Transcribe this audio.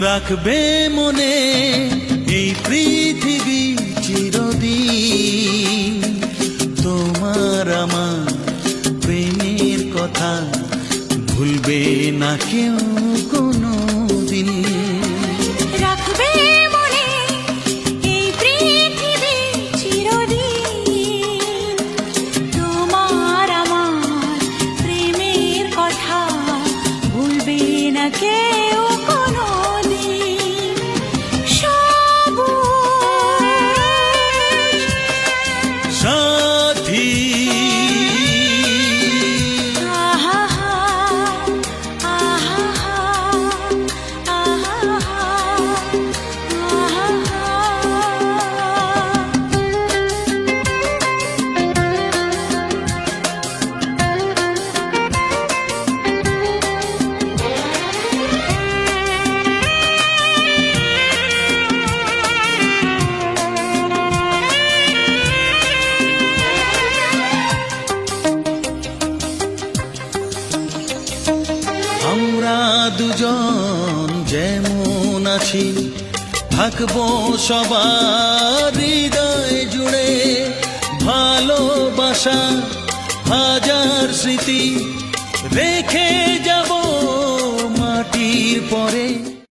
রাখবে মনে এই পৃথিবী চিরদিন। তোমার আমার প্রেমের কথা ভুলবে না কেউ কোনো দিন। রাখবে মনে এই পৃথিবী চিরদিন। তোমার আমার প্রেমের কথা ভুলবে না কেউ কোনো দিন। সবুজ সাথী আহা আহা আহা আমরা দুজন যেমন আছি থাকবো সবার হৃদয় জুড়ে। ভালোবাসা হাজার স্মৃতি রেখে যাব মাটির পরে।